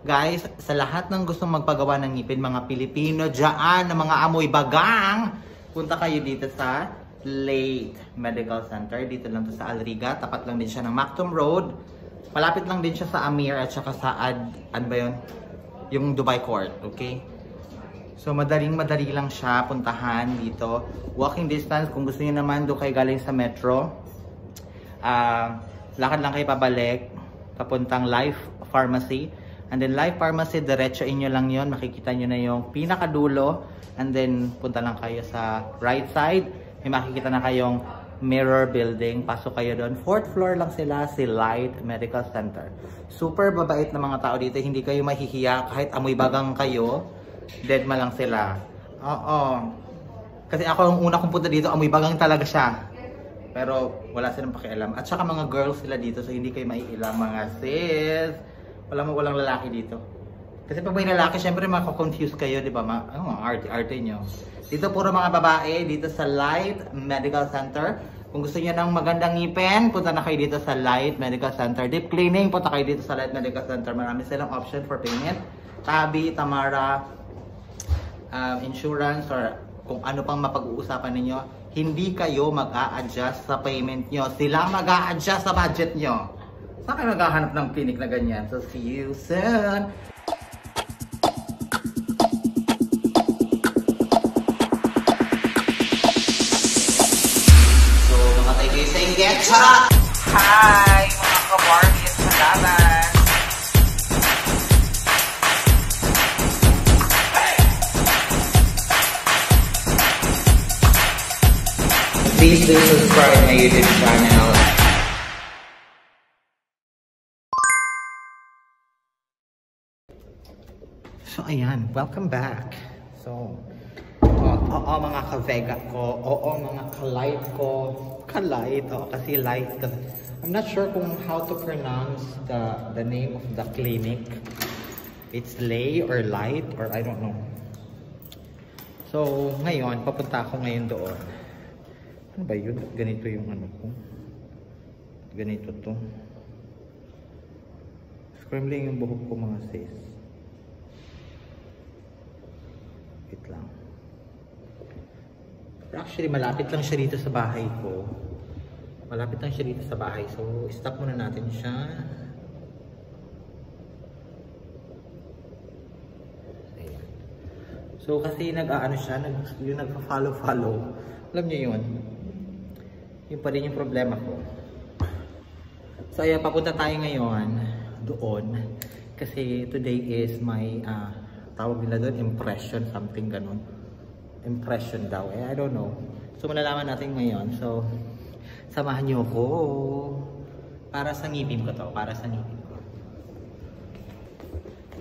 Guys, sa lahat ng gustong magpagawa ng ngipin, mga Pilipino dyan, na mga amoy bagang, punta kayo dito sa Late Medical Center. Dito lang to sa Alriga. Tapat lang din siya ng Mactum Road. Malapit lang din siya sa Amir at saka sa ano ba yun? Yung Dubai Court, okay? So madaling-madali lang siya puntahan dito. Walking distance, kung gusto niyo naman doon kayo galing sa metro. Lakad lang kayo pabalik, papuntang Life Pharmacy. And then Life Pharmacy, diretso inyo lang yon, makikita nyo na yung pinakadulo. And then punta lang kayo sa right side, may makikita na kayong Mirror Building. Pasok kayo doon. 4th floor lang sila, si Light Medical Center. Super babait na mga tao dito, hindi kayo mahihiya kahit amoy bagang kayo. Deadma lang sila. Oo. Kasi ako ang una kong punta dito, amoy bagang talaga siya. Pero wala silang pakialam. At saka mga girls sila dito, so hindi kayo maiilang mga sis. Walang lalaki dito. Kasi pag may lalaki, syempre mako-confuse kayo, di ba? Arte nyo. Dito puro mga babae, dito sa Light Medical Center. Kung gusto niyo ng magandang ngipin, punta na kayo dito sa Light Medical Center. Deep cleaning, punta kayo dito sa Light Medical Center. Marami silang option for payment. Tabi, Tamara, insurance, or kung ano pang mapag-uusapan ninyo. Hindi kayo mag-a-adjust sa payment nyo. Sila mag-a-adjust sa budget nyo. Saan kayo maghahanap ng clinic na ganyan? So, see you soon! So, mga tayo sa Ingetcha! Hi! Mga ka-Barbie sa laban! Please do subscribe my YouTube channel. So ayan, welcome back. So, oo mga ka-Vega ko, oo mga ka-light ko, kasi light. I'm not sure kung how to pronounce the name of the clinic. It's lay or light or I don't know. So ngayon, papunta ako ngayon doon. Ano ba yun? Ganito yung ano ko. Ganito to. Scrambling yung buhok ko mga sis. Wait lang. Actually, malapit lang siya dito sa bahay ko. Malapit lang siya dito sa bahay. So, stop muna natin siya. Ayan. So, kasi nag-aano siya, yung nagpa-follow. Alam niyo yun? Yung pa rin yung problema ko. So, ayan, papunta tayo ngayon doon. Kasi today is my tawag nila doon, impression, something ganun. Impression daw. I don't know. So, malalaman natin ngayon. So, samahan niyo ko. Para sa ngipin ko to. Para sa ngipin ko.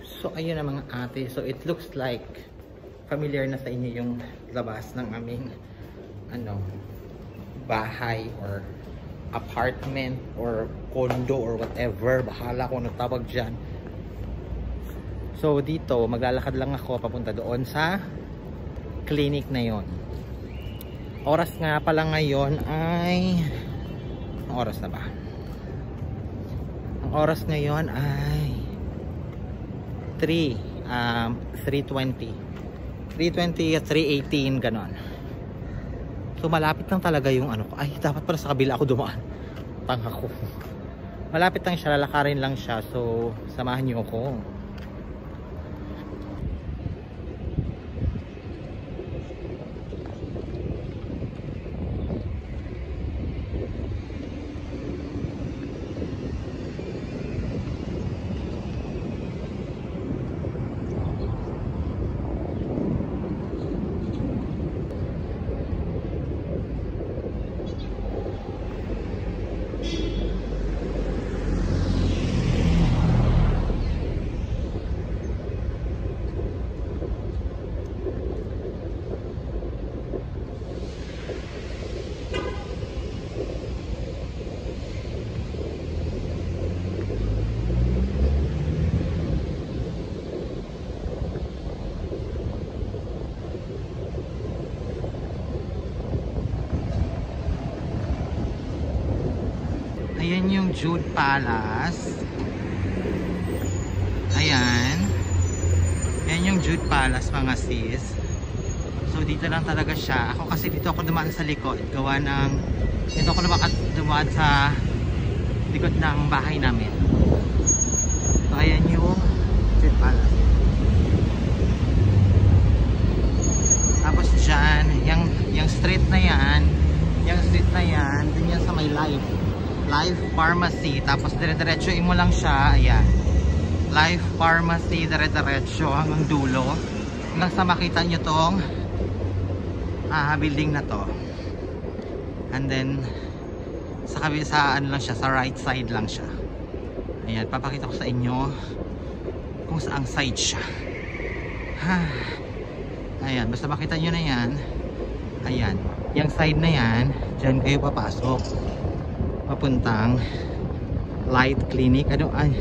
So, ayun na mga ate. So, it looks like familiar na sa inyo yung labas ng aming bahay or apartment or condo or whatever. Bahala kung ano tawag dyan. So dito, maglalakad lang ako papunta doon sa clinic na yon. Oras nga pala ngayon ay... Ang oras na ba? Ang oras ngayon ay 3:20 at 3:18 ganon. So malapit lang talaga yung ano ko. Ay, dapat pala sa kabila ako dumaan. Tanga ko. Malapit lang siya, lalakarin lang siya. So samahan niyo ako. Ayan yung Jude Palace. Ayan. Jude Palace mga sis. So dito lang talaga siya. Ako kasi dito ako dumaan sa likod. Gawa ng, dito ako dumaan sa likod ng bahay namin. So ayan yung Jude Palace. Tapos dyan, yung street na yan, dun yan sa may Life Pharmacy. Tapos dire-diretsuin mo lang siya, ayan. Life Pharmacy, dire-diretso hanggang dulo. Hanggang sa makita nyo tong building na to. And then, sa ano lang siya, sa right side lang siya. Ayan, papakita ko sa inyo kung saang side siya. Ayan, basta makita nyo na yan. Ayan, yung side na yan, dyan kayo papasok. Papuntang Light Clinic. Ano, ay,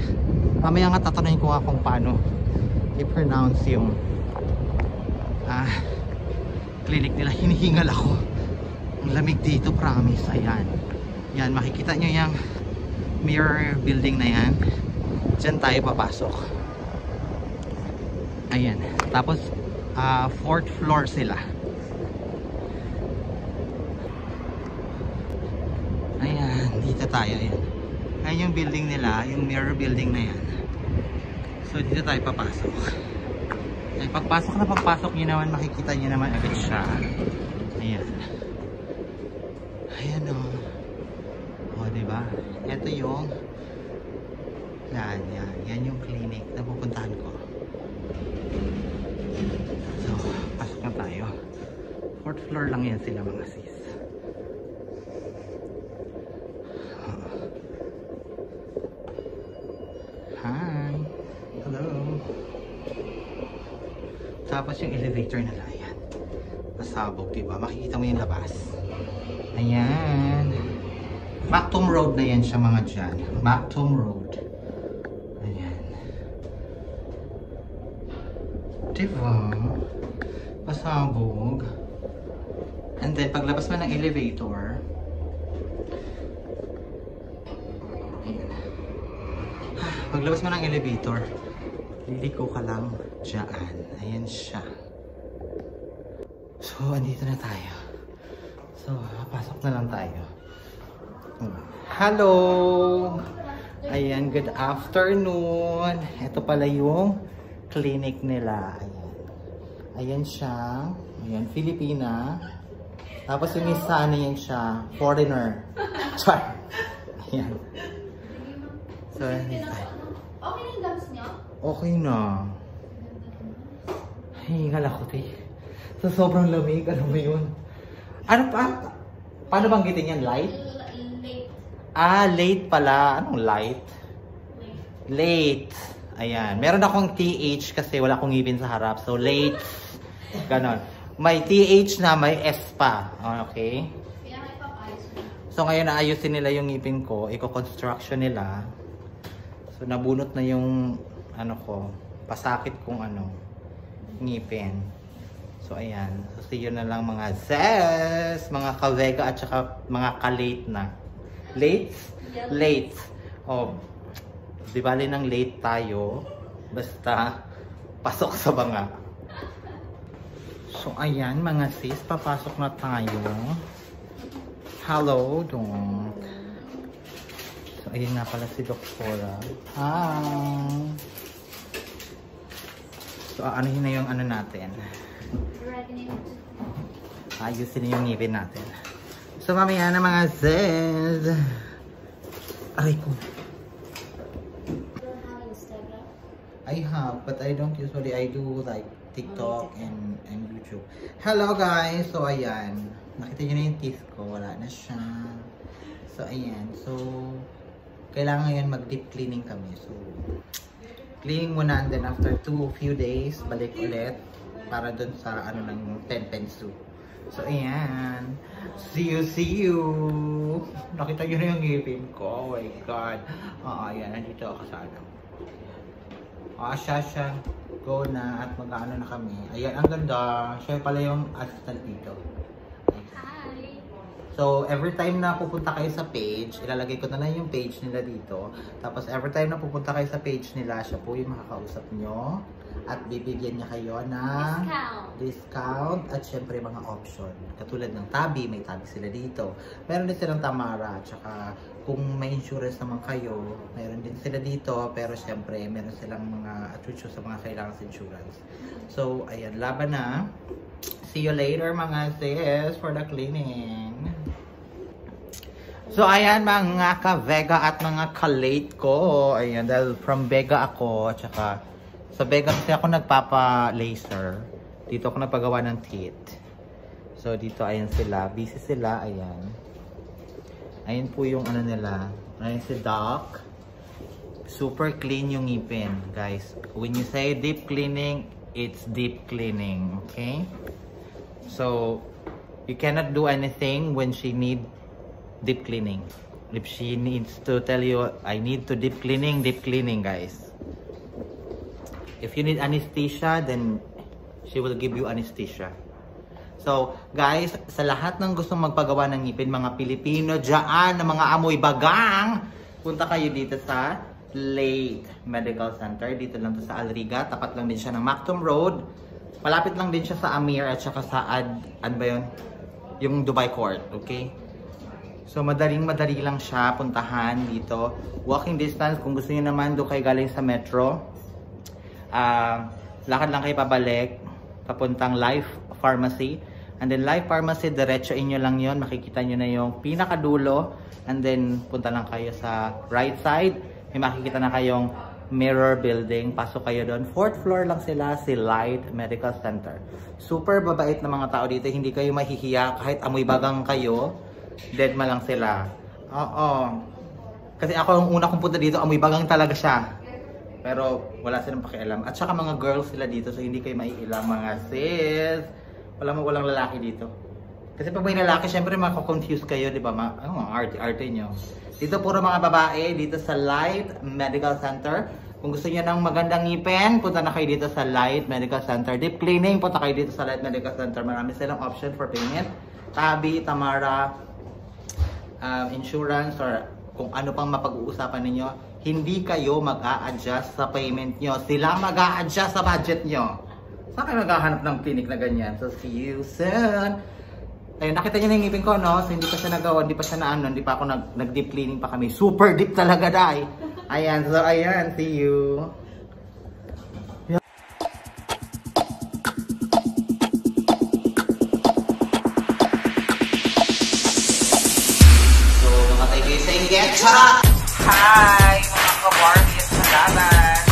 mamaya nga tatanungin ko nga kung paano i-pronounce yung clinic nila. Hinihingal ako. Ang lamig dito, promise. Ayan. Yan, makikita nyo yung mirror building na yan. Dyan tayo papasok. Ayan. Tapos, 4th floor sila. Ayan, dito tayo. Ayan. Ayan yung building nila, yung mirror building na yan. So, dito tayo papasok. Ay, pagpasok nyo naman, makikita nyo naman agad siya. Ayan. Ayan o. O, diba? Ito yung yan yung clinic na pupuntahan ko. So, pasok na tayo. 4th floor lang yan sila mga sis. Hi! Hello! Tapos yung elevator nila, ayan. Pasabog, diba? Makikita mo yung labas. Ayan. Mactum Road na yan siya mga dyan. Mactum Road. Ayan. Diba? Pasabog. And then, paglabas mo ng elevator, ayan. Paglabas mo ng elevator, liliko ka lang dyan. Ayan siya. So, andito na tayo. So, pasok na lang tayo. Hello! Ayan, good afternoon. Ito pala yung clinic nila. Ayan. Ayan siya. Ayan, Filipina. Tapos yung isa, ano yan siya? Foreigner. Char! Ayan. So, ayan. Okay na yung gums niyo? Okay na. Hingal ako, te. So, sobrang lamig. Ano ba yun? Ano pa? Paano banggitin yan? Light? Late. Late pala. Anong light? Late. Ayan. Meron akong TH kasi wala akong ngipin sa harap. So, late. Ganon. May TH na, may S pa. Okay? So, ngayon naayusin nila yung ngipin ko. Iko-construction nila. So, nabunot na yung ano ko. Pasakit kong ngipin. So, ayan. So, see you na lang mga zes, mga kavega at saka mga ka-late na. Late? Late. Oh, di bali ng late tayo. Basta, pasok sa banga. So, ayan mga sis, papasok na tayo. Hello, don't. So, ayan nga pala si Doktora. Hi! So, anuhin na yung ano natin. Ayusin na yung ngipin natin. So, mamaya na mga zed. Aray ko. I have, but I don't usually. I do like TikTok and YouTube. Hello guys! So, ayan. Nakita nyo na yung teeth ko. Wala na siya. So, ayan. So, kailangan ngayon mag-deep cleaning kami. So, cleaning muna and then after few days, balik ulit para dun sa ng 10 pencil. So, ayan. See you! Nakita nyo na yung ngipin ko. Oh my God. Ayan. Nandito ako sa siya. Go na at mag-ano na kami. Ayan, ang ganda. Siya pala yung assistant dito. Hi! So, every time na pupunta kayo sa page, ilalagay ko na lang yung page nila dito. Tapos, every time na pupunta kayo sa page nila, siya po yung makakausap nyo. At bibigyan niya kayo ng discount at syempre mga option. Katulad ng tabi, may tabi sila dito. Meron din silang Tamara. Tsaka, kung may insurance naman kayo, meron din sila dito. Pero syempre, meron silang mga atutso sa mga kailangan sa insurance. So, ayan, laban na. See you later mga sis for the cleaning. So ayan mga ka-Vega at mga ka-late ko. Ayan, dahil from Vega ako. Tsaka sa Vega kasi ako nagpapa-laser. Dito ako nagpagawa ng teeth. So dito ayan sila. Busy sila. Ayan. Ayan po yung ano nila. Ayan si Doc. Super clean yung ngipin. Guys, when you say deep cleaning, it's deep cleaning. Okay? So, you cannot do anything when she need deep cleaning. If she needs to tell you, I need to deep cleaning, guys. If you need anesthesia, then she will give you anesthesia. So, guys, sa lahat ng gustong magpagawa ng ngipin, mga Pilipino dyan, na mga amoy bagang, punta kayo dito sa Lake Medical Center. Dito lang to sa Alriga. Tapat lang din siya ng Mactum Road. Malapit lang din siya sa Amir at saka sa ano ba yun? Yung Dubai Court, okay? So, madaling-madali lang siya puntahan dito. Walking distance, kung gusto niyo naman, doon kayo galing sa metro. Lakad lang kayo pabalik, papuntang Life Pharmacy. And then, Life Pharmacy, diretso inyo lang yon. Makikita nyo na yung pinakadulo. And then, punta lang kayo sa right side. May makikita na kayong Mirror Building. Pasok kayo doon. 4th floor lang sila, si Light Medical Center. Super babait na mga tao dito. Hindi kayo mahihiya. Kahit amoy bagang kayo, deadma lang sila. Oo. Kasi ako yung una kong punta dito, amoy bagang talaga siya. Pero wala silang pakialam. At saka mga girls sila dito, so hindi kayo maiilang mga sis. Walang lalaki dito. Kasi pag may lalaki, syempre makakonfuse kayo, di ba? Arte nyo. Dito puro mga babae, dito sa Light Medical Center. Kung gusto niyo ng magandang ngipin, punta na kayo dito sa Light Medical Center. Deep cleaning, punta kayo dito sa Light Medical Center. Marami silang option for payment. Tabi, Tamara, insurance, or kung ano pang mapag-uusapan ninyo. Hindi kayo mag-a-adjust sa payment nyo. Sila mag-a-adjust sa budget nyo. Saan kayo maghahanap ng clinic na ganyan? So, see you soon! Ayun, nakita niyo na yung ngipin ko, no? So, hindi pa siya nagawa, hindi pa siya hindi pa ako nag-deep cleaning pa kami. Super deep talaga, dai! Ayan, so ayan, see you! Yeah. So, mga tayo sa Ingetcha! Hi, mga ka-Barbie at Sagalan!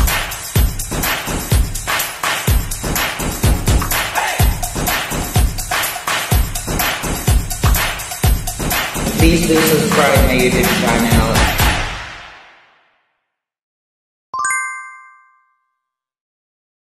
Please do subscribe my YouTube channel.